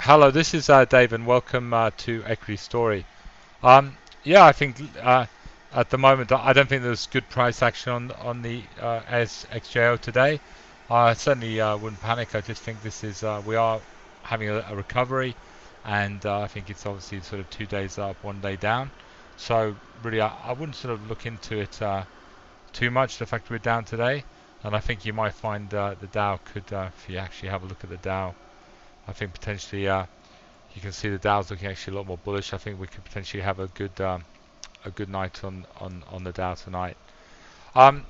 Hello, this is Dave, and welcome to Equity Story. Um, yeah, I think at the moment I don't think there's good price action on the SXJO today. I certainly wouldn't panic. I just think this is we are having a recovery, and I think it's obviously sort of 2 days up, 1 day down. So really, I wouldn't sort of look into it too much. The fact we're down today, and I think you might find the Dow could, if you actually have a look at the Dow, I think potentially. You can see the Dow's looking actually a lot more bullish. I think we could potentially have a good night on the Dow tonight. Um,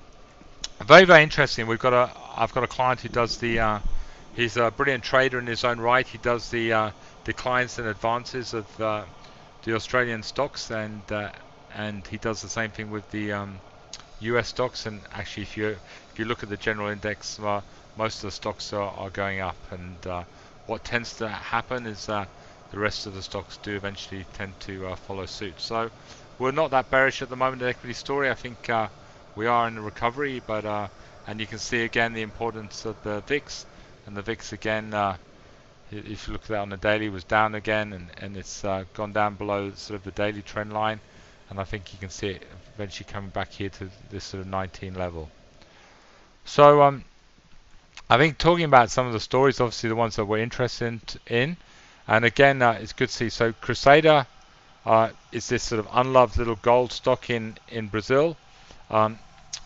very interesting. I've got a client who does he's a brilliant trader in his own right. He does the declines and advances of the Australian stocks, and he does the same thing with the US stocks. And actually, if you look at the general index, most of the stocks are going up. And what tends to happen is the rest of the stocks do eventually tend to follow suit. So we're not that bearish at the moment in Equity Story. I think we are in a recovery, but and you can see again the importance of the VIX, and the VIX again, if you look at that on the daily, was down again, and it's gone down below sort of the daily trend line, and I think you can see it eventually coming back here to this sort of 19 level. So I think talking about some of the stories, obviously the ones that we're interested in, and again, it's good to see. So Crusader is this sort of unloved little gold stock in Brazil. I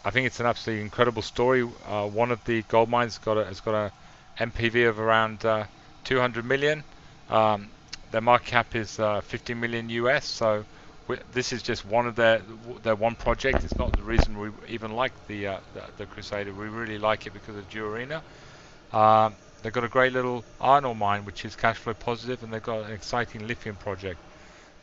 think it's an absolutely incredible story. One of the gold mines has got a MPV of around 200 million. Their market cap is 50 million US. So this is just one of their one project. It's not the reason we even like the Crusader. We really like it because of Duarina. They've got a great little iron ore mine which is cash flow positive, and they've got an exciting lithium project.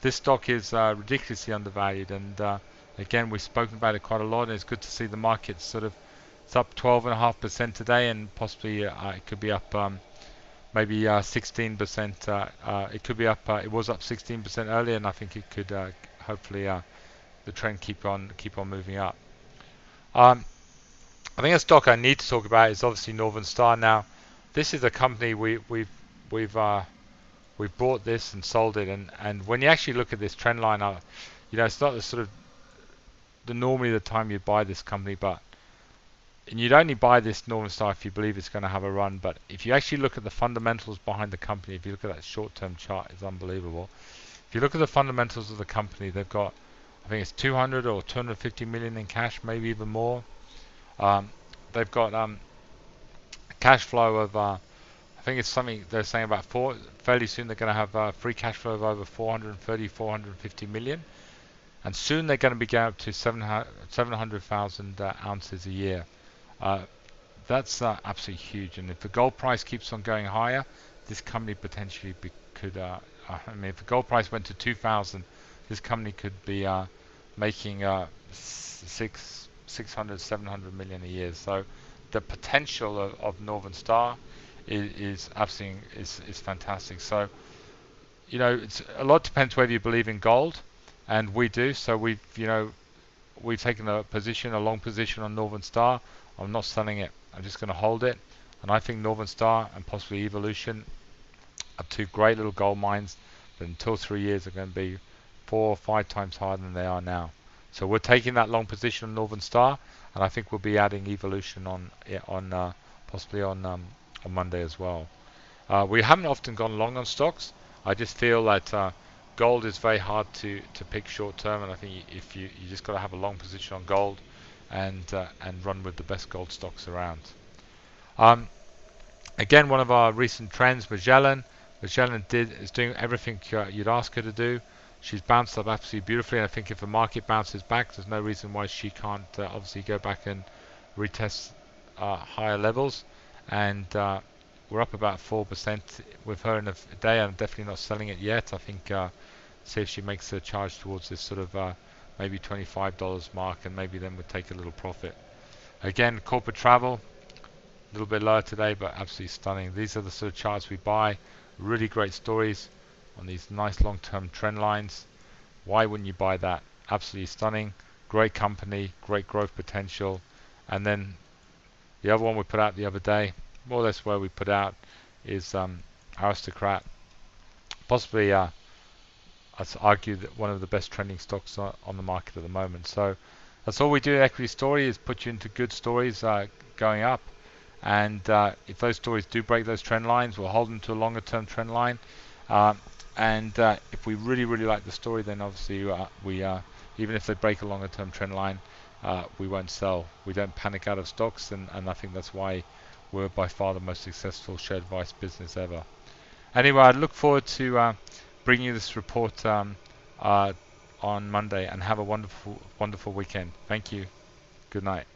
This stock is ridiculously undervalued, and again we've spoken about it quite a lot, and it's good to see the market it's up 12.5% today, and possibly it could be up maybe 16%. It could be up. It was up 16% earlier, and I think it could hopefully the trend keep on moving up. I think a stock I need to talk about is obviously Northern Star. Now, this is a company we've bought this and sold it, and when you actually look at this trend line, it's not the sort of normally the time you buy this company, and you'd only buy this Northern Star if you believe it's going to have a run. But if you actually look at the fundamentals behind the company, if you look at that short-term chart, it's unbelievable. If you look at the fundamentals of the company, they've got, I think it's 200 or 250 million in cash, maybe even more. They've got cash flow of I think it's something they're saying about fairly soon they're going to have free cash flow of over 450 million, and soon they're going to be going up to 700,000 ounces a year. That's absolutely huge, and if the gold price keeps on going higher, this company potentially could I mean, if the gold price went to 2,000, this company could be making 600, 700 million a year. So the potential of Northern Star is absolutely is fantastic. So it's a lot depends whether you believe in gold, and we do. So we've taken a long position on Northern Star. I'm not selling it. I'm just going to hold it, and I think Northern Star and possibly Evolution are two great little gold mines that in 2 or 3 years are going to be 4 or 5 times higher than they are now. So we're taking that long position on Northern Star, and I think we'll be adding Evolution on possibly on Monday as well. We haven't often gone long on stocks. I just feel that gold is very hard to pick short term, and I think if you just got to have a long position on gold and run with the best gold stocks around. Again, one of our recent trends, Magellan. Magellan is doing everything you'd ask her to do. She's bounced up absolutely beautifully, and I think if the market bounces back, there's no reason why she can't obviously go back and retest higher levels. And we're up about 4% with her in a day. I'm definitely not selling it yet. I think see if she makes a charge towards this sort of maybe $25 mark, and maybe then we'll take a little profit. Again, corporate travel, a little bit lower today, but absolutely stunning. These are the sort of charts we buy. Really great stories on these nice long-term trend lines. Why wouldn't you buy that? Absolutely stunning. Great company, great growth potential. And then the other one we put out the other day, more or less where we put out, is Aristocrat. possibly I'd argue that one of the best trending stocks on the market at the moment. So that's all we do at Equity Story, is put you into good stories going up. And if those stories do break those trend lines, we'll hold them to a longer term trend line. And if we really, really like the story, then obviously we even if they break a longer term trend line, we won't sell. We don't panic out of stocks, and I think that's why we're by far the most successful share advice business ever. Anyway, I look forward to bringing you this report on Monday, and have a wonderful, wonderful weekend. Thank you. Good night.